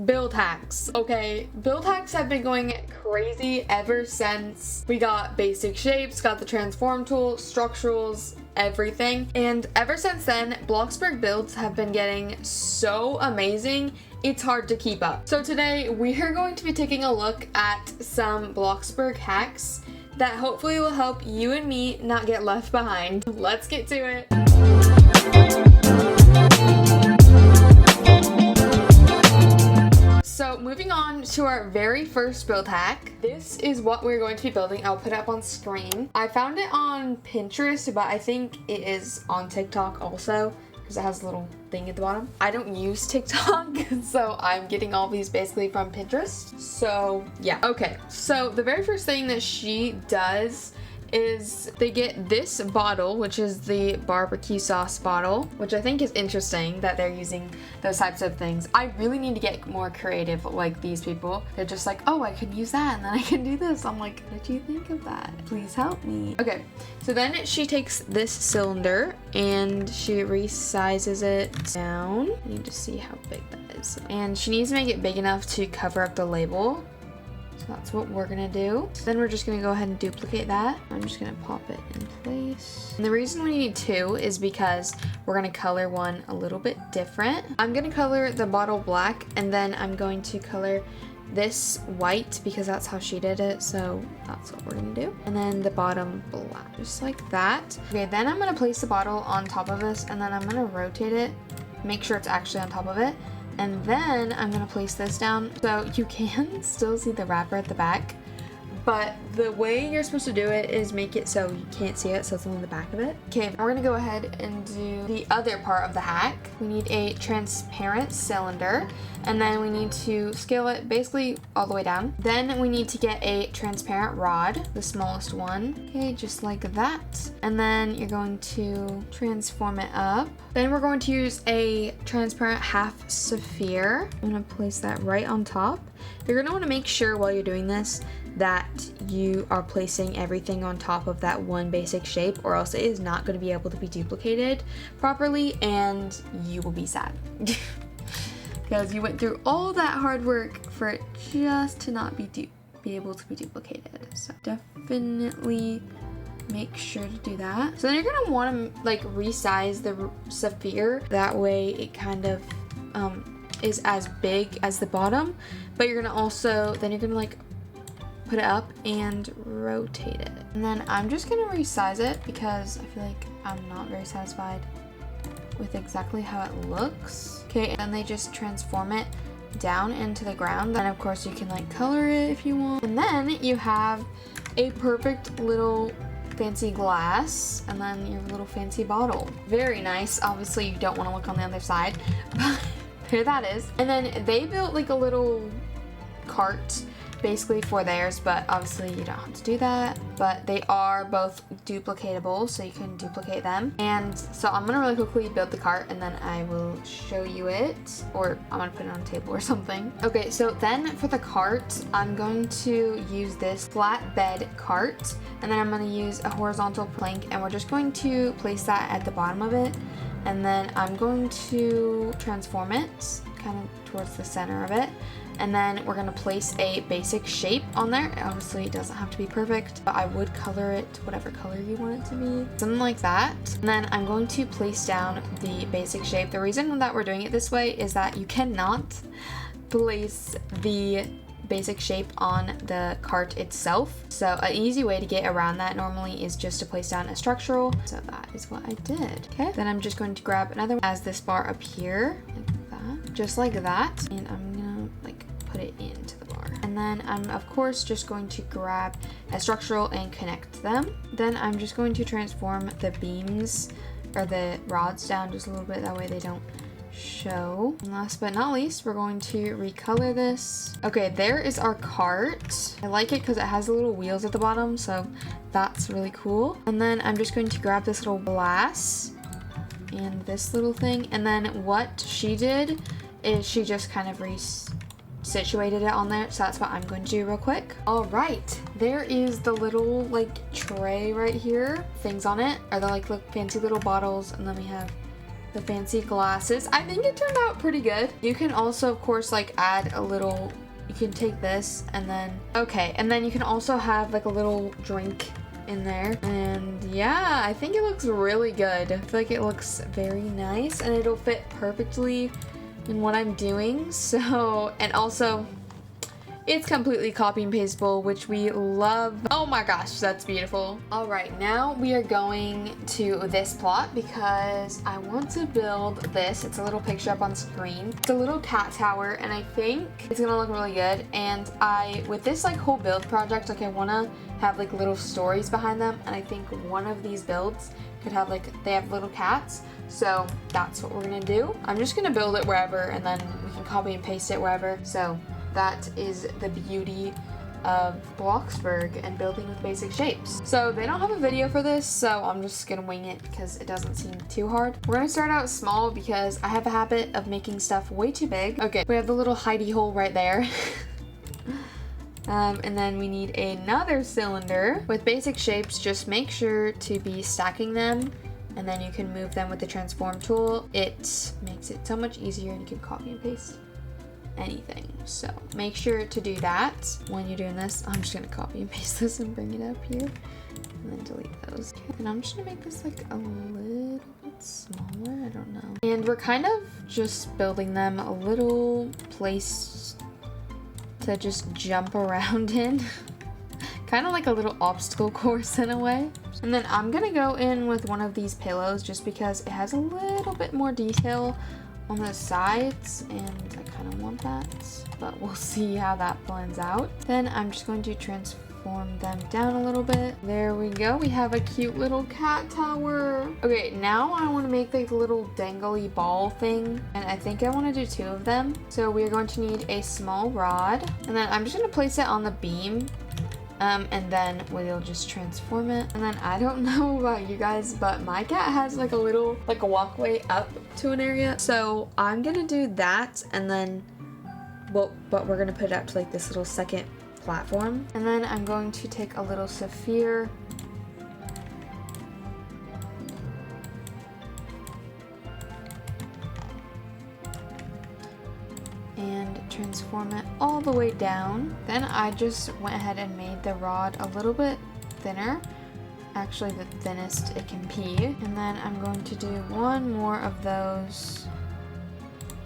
Build hacks. Okay, build hacks have been going crazy ever since we got basic shapes, got the transform tool, structurals, everything. And ever since then, Bloxburg builds have been getting so amazing, it's hard to keep up. So today we are going to be taking a look at some Bloxburg hacks that hopefully will help you and me not get left behind. Let's get to it. So moving on to our very first build hack. This is what we're going to be building. I'll put it up on screen. I found it on Pinterest, but I think it is on TikTok also because it has a little thing at the bottom. I don't use TikTok, so I'm getting all these basically from Pinterest. So yeah, okay. So the very first thing that she does is they get this bottle, which is the barbecue sauce bottle, which I think is interesting that they're using those types of things. I really need to get more creative like these people. They're just like, oh, I could use that and then I can do this. I'm like, what did you think of that? Please help me. Okay, so then she takes this cylinder and she resizes it down. I need to see how big that is. And she needs to make it big enough to cover up the label. So that's what we're gonna do. Then we're just gonna go ahead and duplicate that. I'm just gonna pop it in place. And the reason we need two is because we're gonna color one a little bit different. I'm gonna color the bottle black and then I'm going to color this white because that's how she did it. So that's what we're gonna do. And then the bottom black, just like that. Okay, then I'm gonna place the bottle on top of this and then I'm gonna rotate it, make sure it's actually on top of it. And then I'm gonna place this down so you can still see the wrapper at the back, but the way you're supposed to do it is make it so you can't see it, so it's on the back of it. Okay, we're gonna go ahead and do the other part of the hack. We need a transparent cylinder, and then we need to scale it basically all the way down. Then we need to get a transparent rod, the smallest one. Okay, just like that. And then you're going to transform it up. Then we're going to use a transparent half sphere. I'm gonna place that right on top. You're gonna wanna make sure while you're doing this that you are placing everything on top of that one basic shape, or else it is not going to be able to be duplicated properly and you will be sad because you went through all that hard work for it just to not be able to be duplicated. So definitely make sure to do that. So then you're going to want to like resize the sphere, that way it kind of is as big as the bottom, but you're going to also then you're going to like put it up and rotate it. And then I'm just gonna resize it because I feel like I'm not very satisfied with exactly how it looks. Okay, and then they just transform it down into the ground. Then of course you can like color it if you want. And then you have a perfect little fancy glass and then your little fancy bottle. Very nice. Obviously you don't want to look on the other side, but there that is. And then they built like a little cart basically for theirs, but obviously you don't have to do that, but they are both duplicatable, so you can duplicate them. And so I'm gonna really quickly build the cart and then I will show you it, or I'm gonna put it on a table or something. Okay, so then for the cart I'm going to use this flatbed cart, and then I'm going to use a horizontal plank, and we're just going to place that at the bottom of it, and then I'm going to transform it kind of towards the center of it. And then we're gonna place a basic shape on there. Obviously it doesn't have to be perfect, but I would color it whatever color you want it to be. Something like that. And then I'm going to place down the basic shape. The reason that we're doing it this way is that you cannot place the basic shape on the cart itself. So an easy way to get around that normally is just to place down a structural. So that is what I did. Okay, then I'm just going to grab another one as this bar up here, like that, just like that. And I'm gonna like put it into the bar. And then I'm of course just going to grab a structural and connect them. Then I'm just going to transform the beams or the rods down just a little bit, that way they don't show. And last but not least, we're going to recolor this. Okay, there is our cart. I like it because it has the little wheels at the bottom, so that's really cool. And then I'm just going to grab this little glass and this little thing, and then what she did is she just kind of situated it on there, so that's what I'm going to do real quick. All right, there is the little like tray right here, things on it are the like fancy little bottles, and then we have the fancy glasses. I think it turned out pretty good. You can also, of course, like add a little, you can take this and then, okay, and then you can also have like a little drink in there. And yeah, I think it looks really good. I feel like it looks very nice and it'll fit perfectly in what I'm doing. So, and also it's completely copy and pasteable, which we love. Oh my gosh, that's beautiful. All right, now we are going to this plot because I want to build this. It's a little picture up on screen. It's a little cat tower, and I think it's gonna look really good. And with this like whole build project, like I wanna have like little stories behind them, and I think one of these builds could have like, they have little cats. So that's what we're gonna do. I'm just gonna build it wherever, and then we can copy and paste it wherever. So that is the beauty of Bloxburg and building with basic shapes. So they don't have a video for this, so I'm just gonna wing it because it doesn't seem too hard. We're gonna start out small because I have a habit of making stuff way too big. Okay, we have the little hidey hole right there. And then we need another cylinder. With basic shapes, just make sure to be stacking them, and then you can move them with the transform tool. It makes it so much easier, and you can copy and paste anything. So make sure to do that when you're doing this. I'm just gonna copy and paste this and bring it up here and then delete those. And I'm just gonna make this like a little bit smaller, I don't know. And we're kind of just building them a little place to just jump around in. Kind of like a little obstacle course in a way. And then I'm gonna go in with one of these pillows just because it has a little bit more detail on the sides, and I kind of want that, but we'll see how that blends out. Then I'm just going to transform them down a little bit. There we go, we have a cute little cat tower. Okay, now I want to make like a little dangly ball thing, and I think I want to do 2 of them. So we're going to need a small rod, and then I'm just going to place it on the beam. And then we'll just transform it. And then I don't know about you guys, but my cat has like a little, like a walkway up to an area. So I'm gonna do that, and then, well, but we're gonna put it up to like this little second platform. And then I'm going to take a little sapphire and transform it all the way down. Then I just went ahead and made the rod a little bit thinner, actually the thinnest it can be. And then I'm going to do one more of those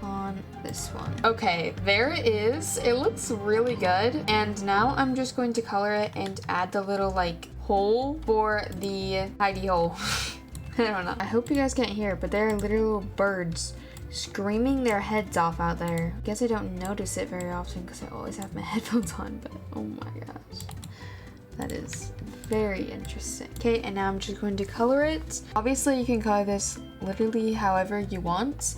on this one. Okay, there it is. It looks really good. And now I'm just going to color it and add the little like hole for the hidey hole. I don't know. I hope you guys can't hear it, but there are literal little birds screaming their heads off out there. I guess I don't notice it very often because I always have my headphones on, but oh my gosh. That is very interesting. Okay, and now I'm just going to color it. Obviously, you can color this literally however you want,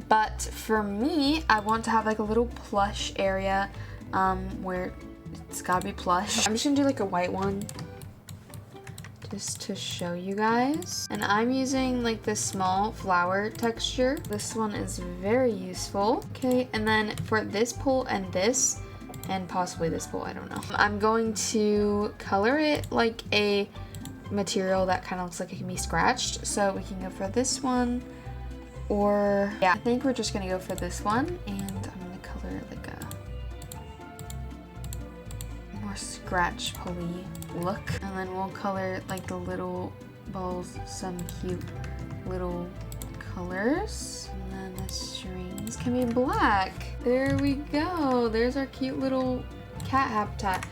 but for me, I want to have like a little plush area where it's gotta be plush. I'm just gonna do like a white one just to show you guys. And I'm using like this small flower texture. This one is very useful. Okay, and then for this pole and this, and possibly this pole, I don't know, I'm going to color it like a material that kind of looks like it can be scratched. So we can go for this one, or yeah, I think we're just gonna go for this one, and I'm gonna color it like a more scratch pulley look. And then we'll color like the little balls some cute little colors. And then the strings can be black. There we go. There's our cute little cat habitat.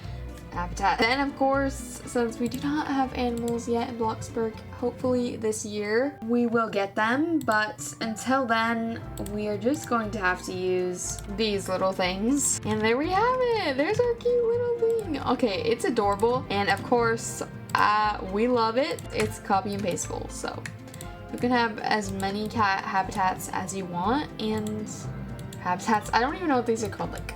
Then of course, since we do not have animals yet in Bloxburg, hopefully this year we will get them, but until then we are just going to have to use these little things. And there we have it. There's our cute little thing. Okay, it's adorable, and of course we love it. It's copy and pasteable, so you can have as many cat habitats as you want. And habitats, I don't even know what these are called, like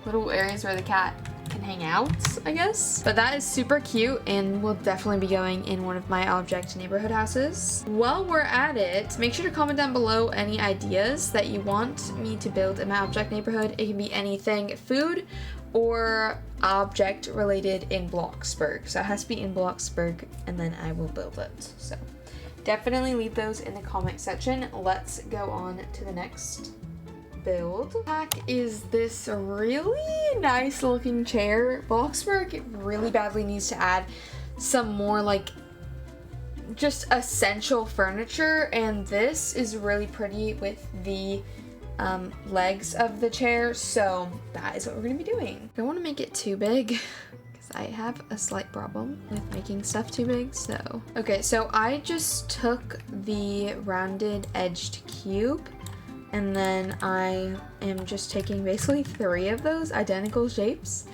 little areas where the cat can hang out, I guess. But that is super cute and will definitely be going in one of my object neighborhood houses. While we're at it, make sure to comment down below any ideas that you want me to build in my object neighborhood. It can be anything food or object related in Bloxburg. So it has to be in Bloxburg, and then I will build it. So definitely leave those in the comment section. Let's go on to the next build. Pack is this really nice looking chair. Bloxburg really badly needs to add some more like just essential furniture, and this is really pretty with the legs of the chair, so that is what we're gonna be doing. I don't want to make it too big because I have a slight problem with making stuff too big. So okay, so I just took the rounded edged cube, and then I am just taking basically 3 of those identical shapes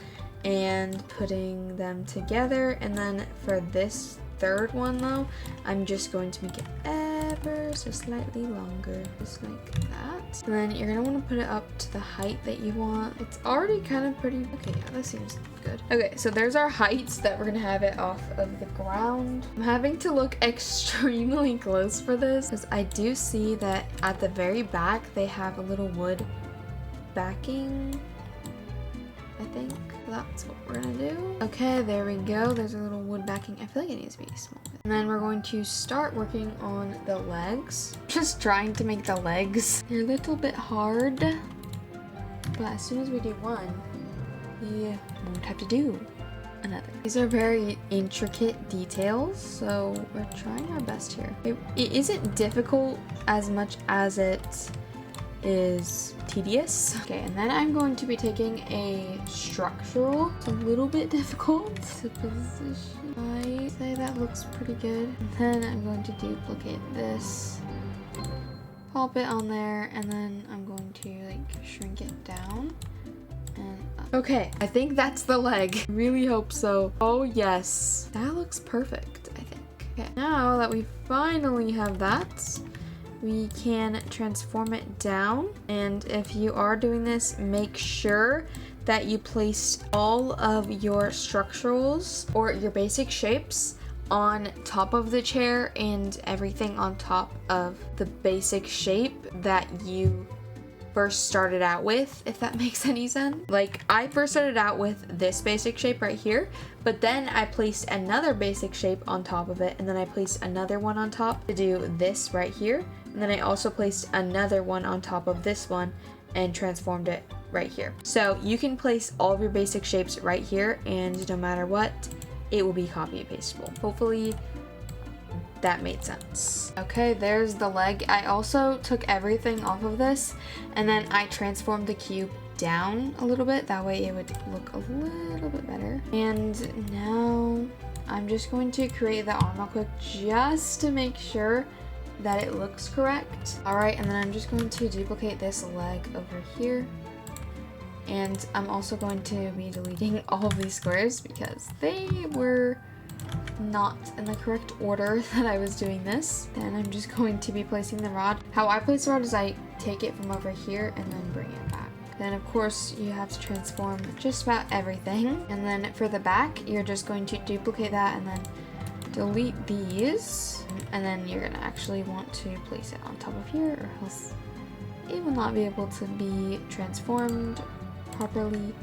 and putting them together. And then for this third one though, I'm just going to make it ever so slightly longer, just like that. And then you're gonna want to put it up to the height that you want. It's already kind of pretty. Okay, yeah, that seems good. Okay, so there's our heights that we're gonna have it off of the ground. I'm having to look extremely close for this because I do see that at the very back they have a little wood backing, I think. That's what we're gonna do. Okay, there we go. There's a little wood backing. I feel like it needs to be small. And then we're going to start working on the legs. Just trying to make the legs. They're a little bit hard, but as soon as we do one, we won't have to do another. These are very intricate details, so we're trying our best here. It isn't difficult as much as it is tedious. Okay, and then I'm going to be taking a structural. It's a little bit difficult to position. I say that looks pretty good. And then I'm going to duplicate this, pop it on there, and then I'm going to like shrink it down and up. Okay, I think that's the leg. Really hope so. Oh yes, that looks perfect, I think. Okay, now that we finally have that, we can transform it down. And if you are doing this, make sure that you place all of your structurals or your basic shapes on top of the chair and everything on top of the basic shape that you first started out with, if that makes any sense. Like, I first started out with this basic shape right here, but then I placed another basic shape on top of it, and then I placed another one on top to do this right here. And then I also placed another one on top of this one and transformed it right here. So you can place all of your basic shapes right here, and no matter what, it will be copy and pastable. Hopefully that made sense. Okay, there's the leg. I also took everything off of this, and then I transformed the cube down a little bit. That way it would look a little bit better. And now I'm just going to create the arm real quick just to make sure that it looks correct. All right, and then I'm just going to duplicate this leg over here. And I'm also going to be deleting all of these squares because they were not in the correct order that I was doing this. Then I'm just going to be placing the rod. How I place the rod is I take it from over here and then bring it back. Then of course you have to transform just about everything. And then for the back, you're just going to duplicate that and then delete these. And then you're gonna actually want to place it on top of here, or else it will not be able to be transformed properly,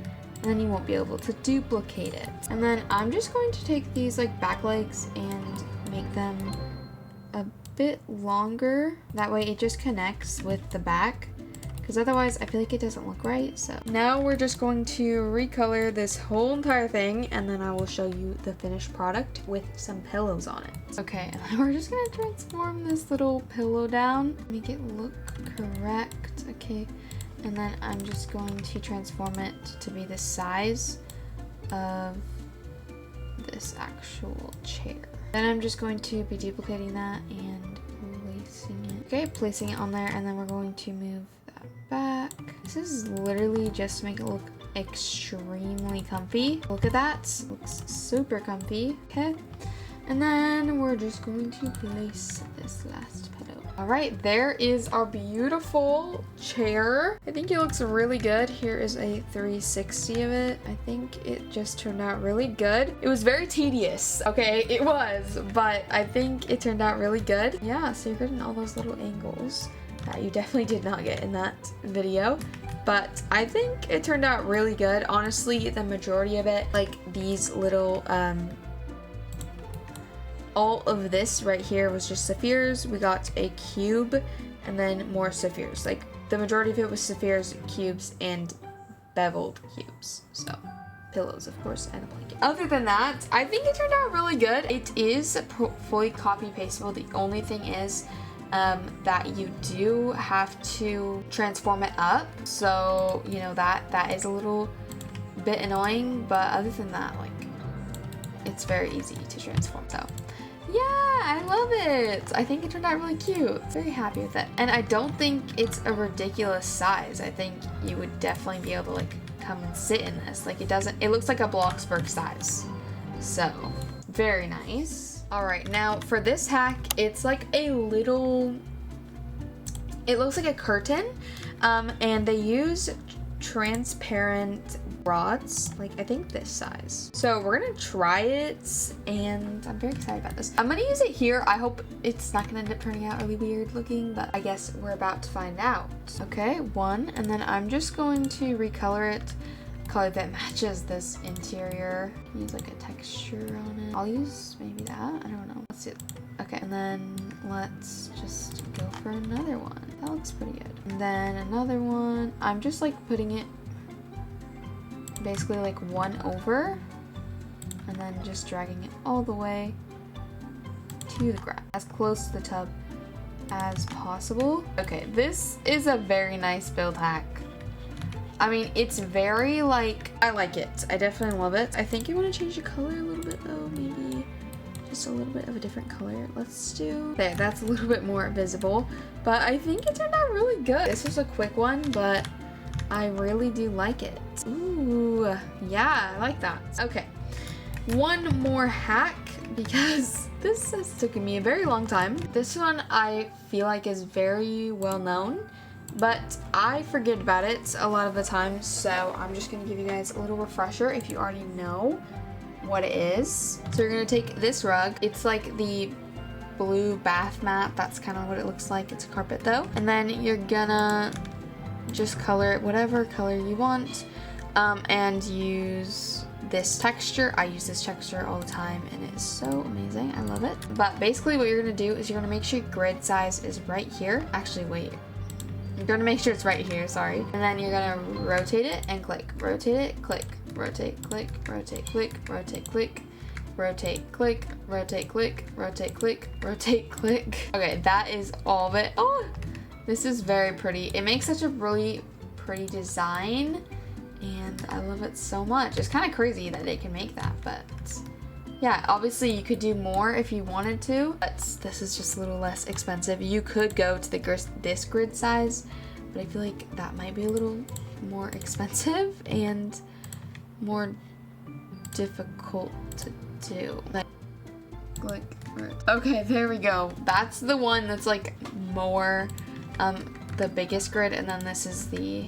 and then you won't be able to duplicate it. And then I'm just going to take these like back legs and make them a bit longer. That way it just connects with the back, because otherwise I feel like it doesn't look right. So now we're just going to recolor this whole entire thing, and then I will show you the finished product with some pillows on it. Okay, and then we're just gonna transform this little pillow down, make it look correct. Okay, and then I'm just going to transform it to be the size of this actual chair. Then I'm just going to be duplicating that and placing it. Okay, placing it on there, and then we're going to move that back. This is literally just to make it look extremely comfy. Look at that, looks super comfy. Okay, and then we're just going to place this last pillow. All right, there is our beautiful chair. I think it looks really good. Here is a 360 of it. I think it just turned out really good. It was very tedious, okay? It was, but I think it turned out really good. Yeah, so you're getting all those little angles that you definitely did not get in that video. But I think it turned out really good. Honestly, the majority of it, like these little all of this right here was just sapphires. We got a cube and then more sapphires. Like the majority of it was sapphires, cubes, and beveled cubes. So pillows, of course, and a blanket. Other than that, I think it turned out really good. It is fully copy pastable. The only thing is that you do have to transform it up. So, you know, that is a little bit annoying, but other than that, like, it's very easy to transform. So yeah, I love it. I think it turned out really cute. Very happy with it. And I don't think it's a ridiculous size. I think you would definitely be able to like come and sit in this. Like it looks like a Bloxburg size. So very nice. All right, now for this hack, it's like a little, it looks like a curtain, and they use transparent rods, like I think this size. So we're gonna try it, and I'm very excited about this. I'm gonna use it here. I hope it's not gonna end up turning out really weird looking, but I guess we're about to find out. Okay, one, and then I'm just going to recolor it color that matches this interior. Use like a texture on it. I'll use maybe that, I don't know. Let's see. Okay, and then let's just go for another one. That looks pretty good. And then another one. I'm just like putting it basically like one over and then just dragging it all the way to the ground, as close to the tub as possible. Okay, this is a very nice build hack. I mean, it's very like, I like it. I definitely love it. I think I want to change the color a little bit though, maybe just a little bit of a different color. Let's do, there, that's a little bit more visible, but I think it turned out really good. This was a quick one, but I really do like it. Ooh, yeah, I like that. Okay, one more hack, because this has taken me a very long time. This one I feel like is very well known, but I forget about it a lot of the time, so I'm just gonna give you guys a little refresher if you already know what it is. So you're gonna take this rug. It's like the blue bath mat. That's kind of what it looks like. It's a carpet though. And then you're gonna just color it whatever color you want, and use this texture. I use this texture all the time and it's so amazing. I love it. But basically what you're gonna do is you're gonna make sure your grid size is right here. Actually, wait. You're gonna make sure it's right here, sorry. And then you're gonna rotate it and click. Rotate it, click. Rotate, click, rotate, click, rotate, click, rotate, click, rotate, click, rotate, click, rotate, click. Okay, that is all of it. Oh, this is very pretty. It makes such a really pretty design, and I love it so much. It's kind of crazy that they can make that, but yeah, obviously you could do more if you wanted to, but this is just a little less expensive. You could go to this grid size, but I feel like that might be a little more expensive and more difficult to do. Like, okay, there we go. That's the one that's like more the biggest grid, and then this is the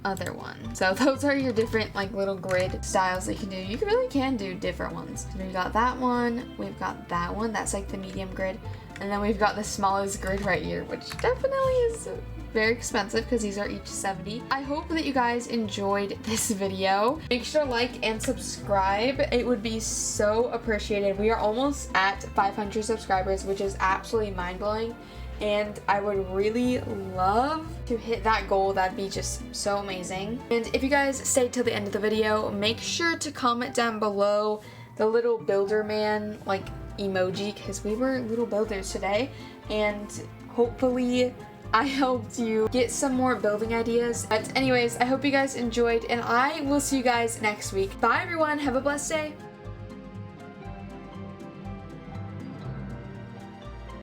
other one. So those are your different like little grid styles that you can do. You really can do different ones. So we've got that one, we've got that one, that's like the medium grid, and then we've got the smallest grid right here, which definitely is very expensive because these are each 70. I hope that you guys enjoyed this video. Make sure to like and subscribe. It would be so appreciated. We are almost at 500 subscribers, which is absolutely mind-blowing, and I would really love to hit that goal. That'd be just so amazing. And if you guys stayed till the end of the video, make sure to comment down below the little builder man like emoji, because we were little builders today, and hopefully I helped you get some more building ideas. But anyways, I hope you guys enjoyed, and I will see you guys next week. Bye everyone, have a blessed day.